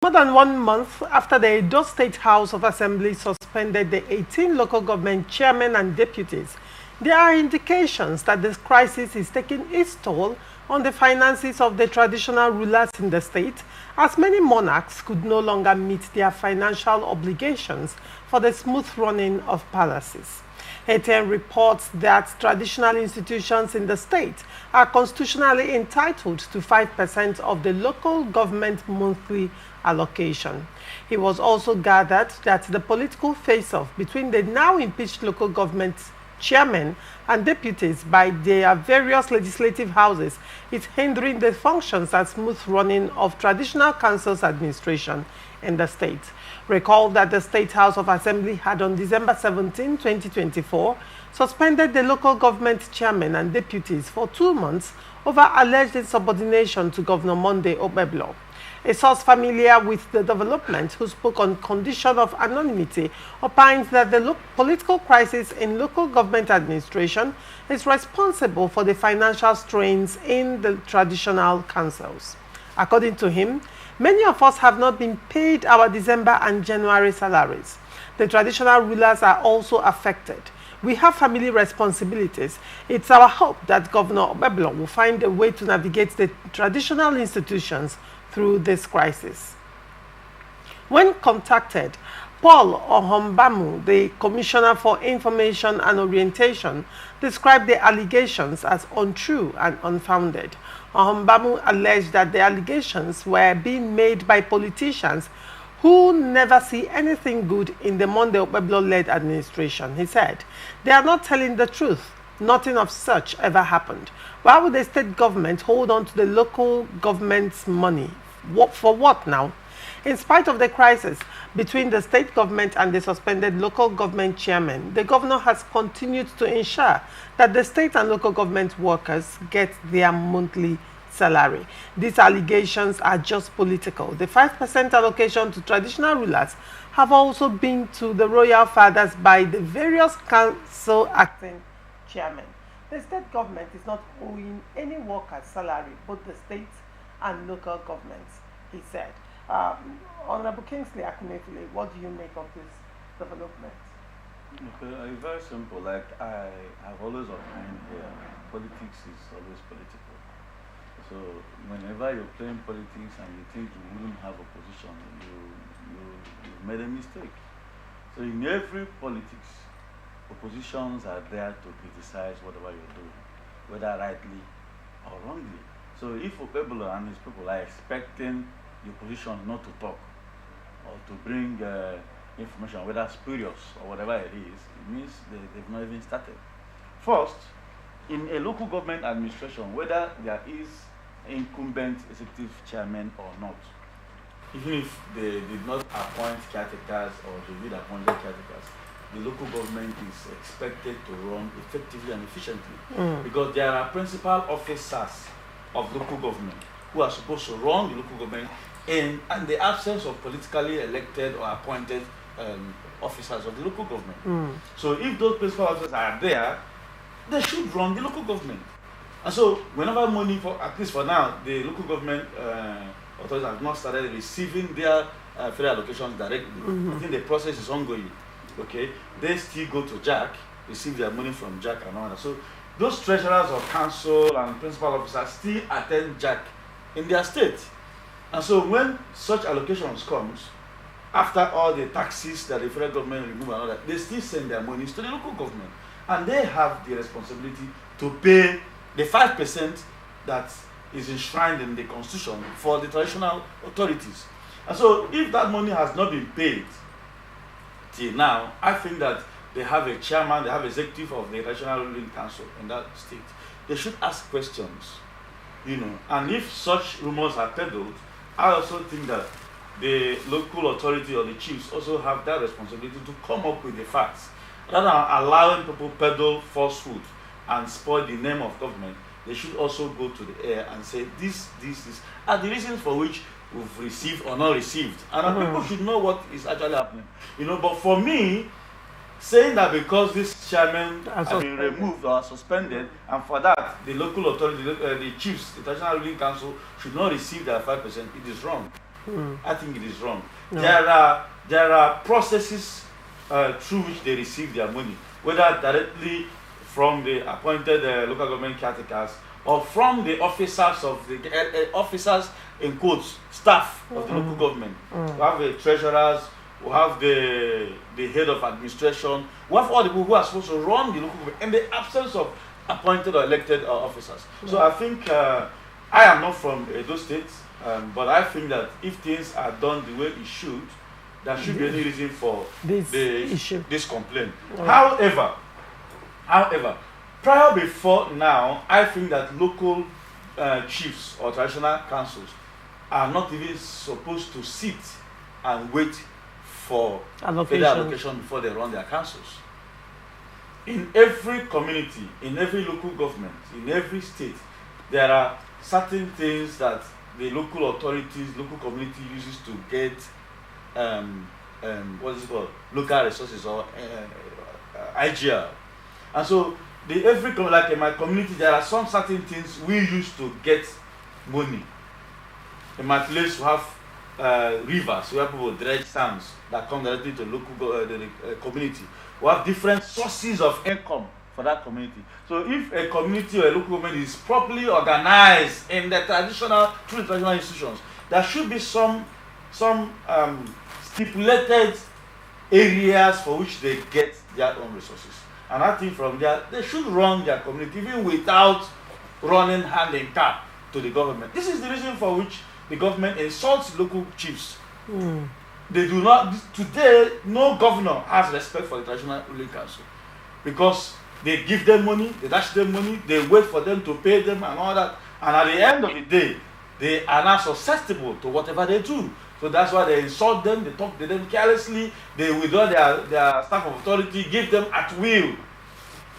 More than 1 month after the Edo State House of Assembly suspended the 18 local government chairmen and deputies, there are indications that this crisis is taking its toll on the finances of the traditional rulers in the state, as many monarchs could no longer meet their financial obligations for the smooth running of palaces. ATN reports that traditional institutions in the state are constitutionally entitled to 5% of the local government monthly allocation. He was also gathered that the political face-off between the now impeached local government chairmen and deputies by their various legislative houses is hindering the functions and smooth running of traditional council's administration in the state. Recall that the State House of Assembly had on December 17, 2024, suspended the local government chairmen and deputies for 2 months over alleged insubordination to Governor Monday Okpebholo. A source familiar with the development, who spoke on condition of anonymity, opines that the political crisis in local government administration is responsible for the financial strains in the traditional councils. According to him, many of us have not been paid our December and January salaries. The traditional rulers are also affected. We have family responsibilities. It's our hope that Governor Okpebholo will find a way to navigate the traditional institutions through this crisis. When contacted, Paul Ohombamu, the Commissioner for Information and Orientation, described the allegations as untrue and unfounded. Ohombamu alleged that the allegations were being made by politicians who never see anything good in the Monday Okpebholo-led administration. He said, "They are not telling the truth. Nothing of such ever happened. Why would the state government hold on to the local government's money? For what now?" In spite of the crisis between the state government and the suspended local government chairman, the governor has continued to ensure that the state and local government workers get their monthly salary. These allegations are just political. The 5% allocation to traditional rulers have also been to the royal fathers by the various council acting chairmen. The state government is not owing any workers' salary, both the state and local governments, he said. Honorable Kingsley Akunefile, what do you make of this development? Okay, very simple. Like I've always opined here, politics is always political. So whenever you're playing politics and you think you wouldn't have opposition, you've made a mistake. So in every politics, oppositions are there to criticize whatever you're doing, whether rightly or wrongly. So if Okpebholo and his people are expecting the opposition not to talk or to bring information, whether spurious or whatever it is, it means they've not even started. First, in a local government administration, whether there is incumbent executive chairman or not, even if they did not appoint caretakers or they did appoint caretakers, the local government is expected to run effectively and efficiently because there are principal officers of local government who are supposed to run the local government in the absence of politically elected or appointed officers of the local government. So if those principal officers are there, they should run the local government. And so whenever money, at least for now, the local government authorities have not started receiving their federal allocations directly. I think the process is ongoing. Okay, they still go to Jack, receive their money from Jack and all that. So those treasurers of council and principal officers still attend Jack in their state. And so when such allocations comes, after all the taxes that the federal government remove and all that, they still send their monies to the local government. And they have the responsibility to pay the 5% that is enshrined in the constitution for the traditional authorities. And so if that money has not been paid till now, I think that they have a chairman, they have executive of the National Ruling Council in that state. They should ask questions, and if such rumors are peddled, I also think that the local authority or the chiefs also have that responsibility to come up with the facts. Rather than allowing people peddle falsehood and spoil the name of government, they should also go to the air and say this are the reasons for which we've received or not received. And people should know what is actually happening. But for me, saying that because this chairman has been removed or suspended, and for that the local authority, the chiefs, the National Ruling Council should not receive their 5%, it is wrong. I think it is wrong. No. There are processes through which they receive their money, whether directly from the appointed local government caretakers or from the officers of the officers in quotes staff of the local government. We have the treasurers, we have the head of administration, we have all the people who are supposed to run the local government in the absence of appointed or elected officers. So I think I am not from those states, but I think that if things are done the way it should, there should be any reason for this complaint. However, prior before now, I think that local chiefs or traditional councils are not even supposed to sit and wait for federal allocation before they run their councils. In every community, in every local government, in every state, there are certain things that the local authorities, local community uses to get what is it called? Local resources or IGR. And so like in my community, there are some certain things we use to get money. In my place, we have rivers where people dredge sands that come directly to the community. We have different sources of income for that community. So if a community or a local government is properly organized in the through the traditional institutions, there should be some stipulated areas for which they get their own resources. And I think from there, they should run their community even without running hand in hand to the government. This is the reason for which the government insults local chiefs. They do not, today, no governor has respect for the traditional ruling council because they give them money, they dash them money, they wait for them to pay them and all that. And at the end of the day, they are not susceptible to whatever they do. So that's why they insult them, they talk to them carelessly, they withdraw their staff of authority, give them at will.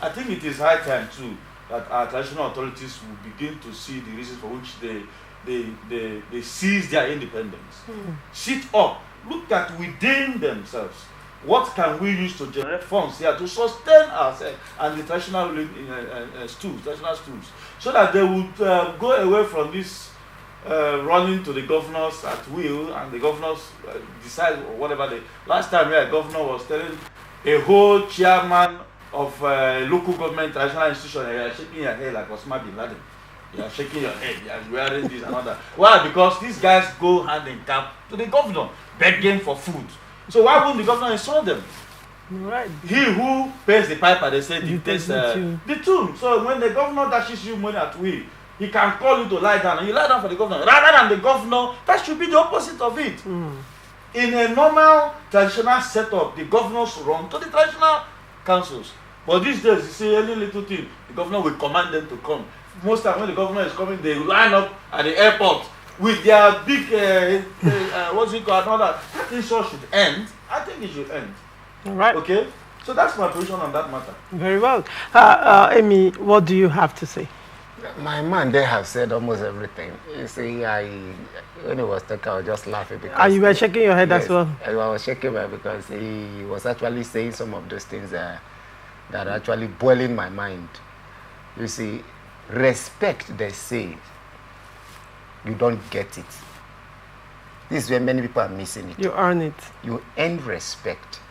I think it is high time too that our traditional authorities will begin to see the reasons for which they seize their independence. Sit up, look at within themselves. What can we use to generate funds here to sustain ourselves and the traditional stools, so that they would go away from this running to the governors at will, and the governors decide whatever they. Last time, a governor was telling a whole chairman of local government traditional institution, you are shaking your head like Osama bin Laden. You are shaking your head, you are wearing this and all that. Why? Because these guys go hand in hand to the governor, begging for food. So why wouldn't the governor insult them? Right. He who pays the piper, they say, dictates the tune. So when the governor dashes you money at will, he can call you to lie down, and you lie down for the governor. Rather than the governor, that should be the opposite of it. In a normal traditional setup, the governors run to the traditional councils. But these days, you see any little thing, the governor will command them to come. Most time when the governor is coming, they line up at the airport with their big, what's it called, all that. That thing should end. I think it should end. All right. Okay? So that's my position on that matter. Very well. Amy, what do you have to say? My man, they have said almost everything. You see, when he was talking, I was just laughing because. And you were shaking your head as well. I was shaking my head because he was actually saying some of those things that are actually boiling my mind. You see, respect, they say, you don't get it. This is where many people are missing it. You earn it. You earn respect.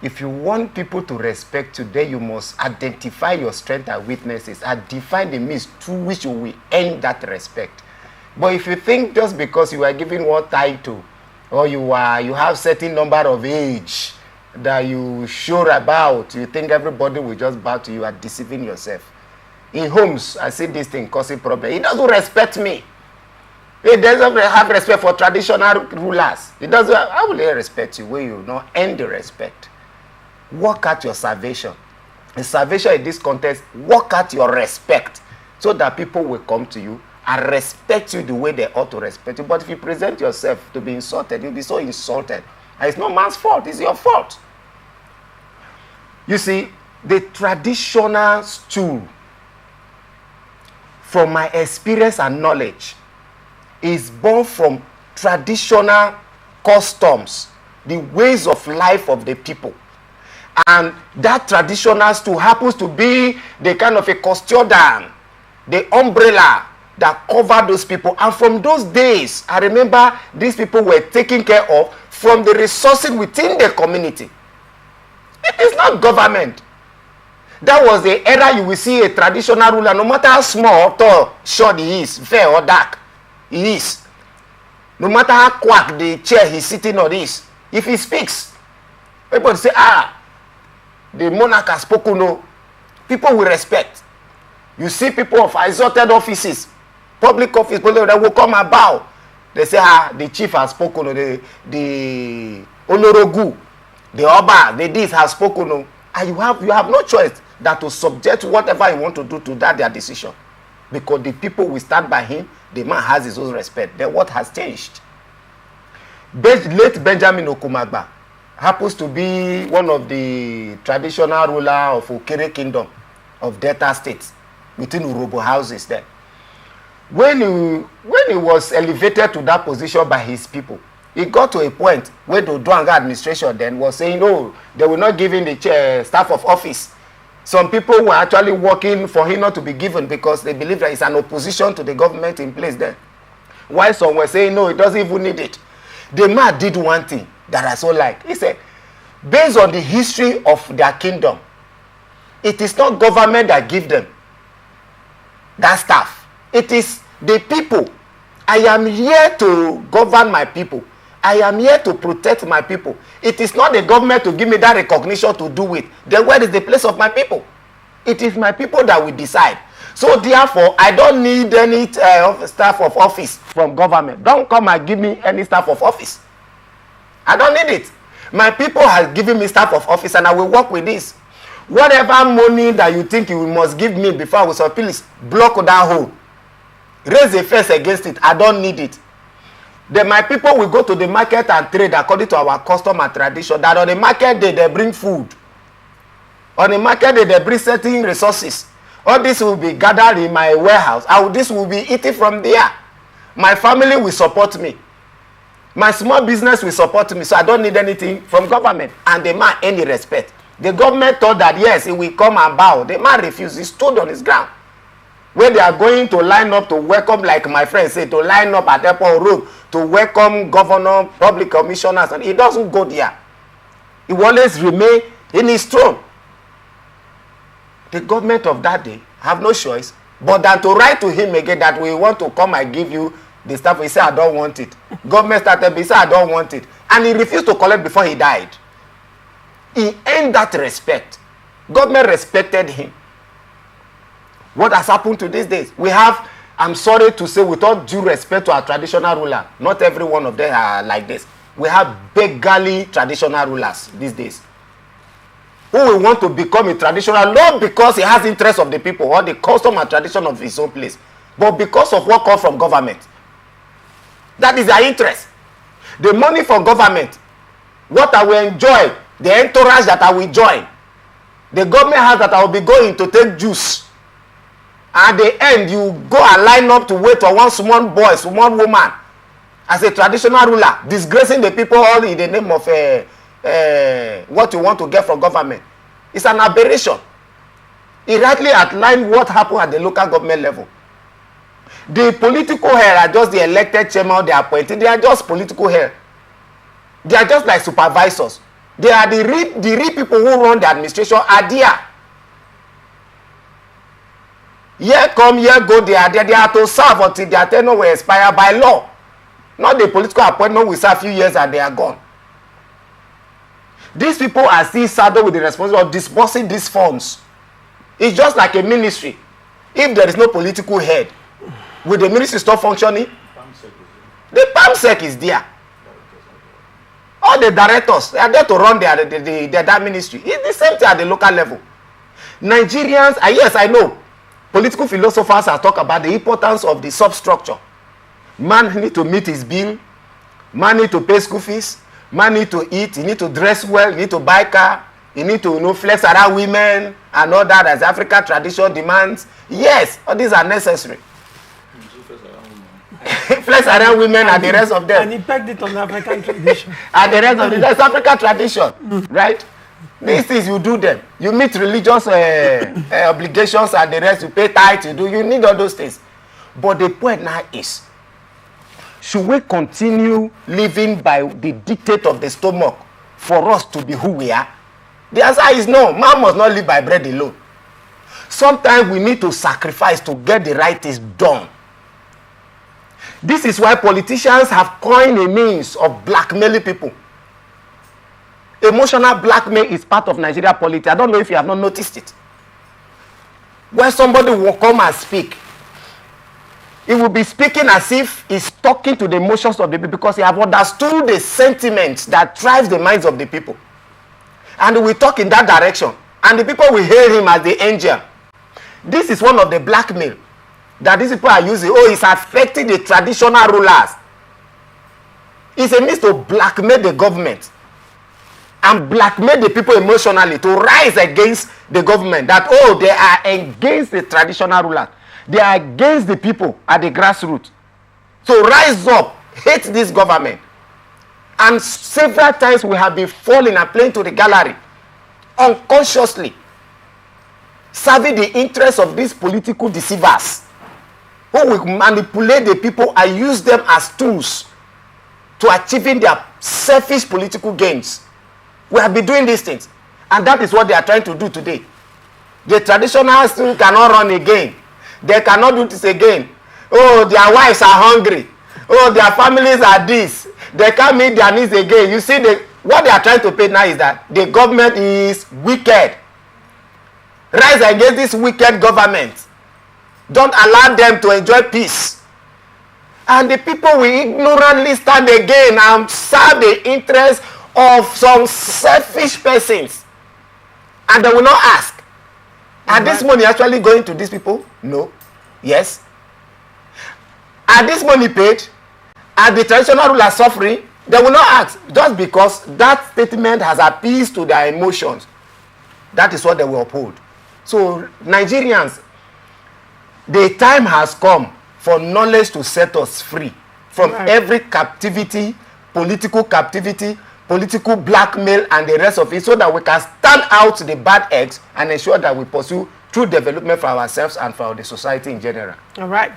If you want people to respect today, you must identify your strengths and weaknesses and define the means through which you will earn that respect. But if you think just because you are given one title or you have certain number of age that you sure about, you think everybody will just bow to you, are deceiving yourself. In homes, I see this thing causing problem. He doesn't respect me. He doesn't have respect for traditional rulers. He doesn't. How will he respect you when you not earn the respect? Work out your salvation. In salvation in this context, work out your respect so that people will come to you and respect you the way they ought to respect you. But if you present yourself to be insulted, you'll be so insulted. And it's not man's fault, it's your fault. You see, the traditional stool, from my experience and knowledge, is born from traditional customs, the ways of life of the people. And that traditional stool happens to be the kind of a custodian, the umbrella that covered those people. And from those days, I remember these people were taken care of from the resources within the community. It is not government. That was the era you will see a traditional ruler, no matter how small, tall, short he is, fair or dark, he is. No matter how quack the chair he's sitting on is, if he speaks, people say, the monarch has spoken, no. People will respect. You see people of exalted offices, public office, people that will come and bow. They say, the chief has spoken, the Onorogu, the Oba, the this has spoken. And you have no choice than to subject whatever you want to do to that their decision. Because the people will stand by him, the man has his own respect. Then what has changed? Late Benjamin Okumagba happens to be one of the traditional ruler of Okere Kingdom of Delta States, within Urobo houses there. When he was elevated to that position by his people, he got to a point where the Oduanga administration then was saying, oh, they will not give him the staff of office. Some people were actually working for him not to be given because they believe that it's an opposition to the government in place there. While some were saying, no, he doesn't even need it. The man did one thing that I so like. He said, based on the history of their kingdom, it is not government that give them that staff. It is the people. I am here to govern my people. I am here to protect my people. It is not the government to give me that recognition to do it. Then where is the place of my people? It is my people that will decide. So therefore, I don't need any staff of office from government. Don't come and give me any staff of office. I don't need it. My people have given me staff of office and I will work with this. Whatever money that you think you must give me before I will say, please block that hole. Raise a fence against it. I don't need it. Then my people will go to the market and trade according to our custom and tradition. That on the market day, they bring food. On the market day, they bring certain resources. All this will be gathered in my warehouse. This will be eaten from there. My family will support me. My small business will support me. So I don't need anything from government. And the man, any respect. The government thought that, yes, he will come and bow. The man refused. He stood on his ground. When they are going to line up to welcome, like my friend said, to line up at Airport Road to welcome governor, public commissioners, and he doesn't go there. He will always remain in his throne. The government of that day have no choice but than to write to him again that we want to come and give you the stuff. He said, I don't want it. Government started, he said, I don't want it. And he refused to collect before he died. He earned that respect. Government respected him. What has happened to these days? We have, I'm sorry to say, with all due respect to our traditional ruler, not every one of them are like this. We have beggarly traditional rulers these days who will want to become a traditional, not because he has interest of the people or the custom and tradition of his own place, but because of what comes from government. That is their interest. The money from government, what I will enjoy, the entourage that I will join, the government has that I will be going to take juice. At the end, you go and line up to wait for one small boy, small woman, as a traditional ruler, disgracing the people all in the name of what you want to get from government. It's an aberration. He rightly outlined what happened at the local government level. The political hair are just the elected chairman they are appointed. They are just political hair. They are just like supervisors. They are the real people who run the administration are there. Here come, here go, they are there. They are to serve until their tenure will expire by law. Not the political appointment will serve a few years and they are gone. These people are still saddled with the responsibility of disbursing these funds. It's just like a ministry. If there is no political head, will the ministry stop functioning? The PAMSEC is there. All the directors, they are there to run that ministry. It's the same thing at the local level. Nigerians, yes, I know, political philosophers have talked about the importance of the substructure. Man need to meet his bill. Man need to pay school fees. Man need to eat. He need to dress well. He need to buy car. He need to flex around women and all that as African tradition demands. Yes, all these are necessary. Flex around women and the rest of them. And he pegged it on African tradition. And the rest of it, that's African tradition, right? These things you do them. You meet religious obligations and the rest, you pay tithe, you need all those things. But the point now is, should we continue living by the dictate of the stomach for us to be who we are? The answer is no. Man must not live by bread alone. Sometimes we need to sacrifice to get the right things done. This is why politicians have coined a means of blackmailing people. Emotional blackmail is part of Nigeria politics. I don't know if you have not noticed it. When somebody will come and speak, he will be speaking as if he's talking to the emotions of the people, because he have understood the sentiments that drives the minds of the people. And he will talk in that direction. And the people will hail him as the angel. This is one of the blackmail that these people are using. Oh, it's affecting the traditional rulers. It's a means to blackmail the government and blackmail the people emotionally to rise against the government, that, oh, they are against the traditional rulers. They are against the people at the grassroots. So rise up, hate this government. And several times we have been falling and playing to the gallery, unconsciously, serving the interests of these political deceivers who will manipulate the people and use them as tools to achieving their selfish political gains. We have been doing these things, and that is what they are trying to do today. The traditionalists still cannot run again. They cannot do this again. Oh, their wives are hungry. Oh, their families are this. They can't meet their needs again. You see, what they are trying to paint now is that the government is wicked. Rise against this wicked government. Don't allow them to enjoy peace. And the people will ignorantly stand again and serve the interests of some selfish persons. And they will not ask, are this money actually going to these people? No. Yes. Are this money paid? Are the traditional rulers suffering? They will not ask, just because that statement has appeased to their emotions. That is what they will uphold. So Nigerians, the time has come for knowledge to set us free from every captivity, political blackmail, and the rest of it, so that we can stand out the bad eggs and ensure that we pursue true development for ourselves and for the society in general. All right.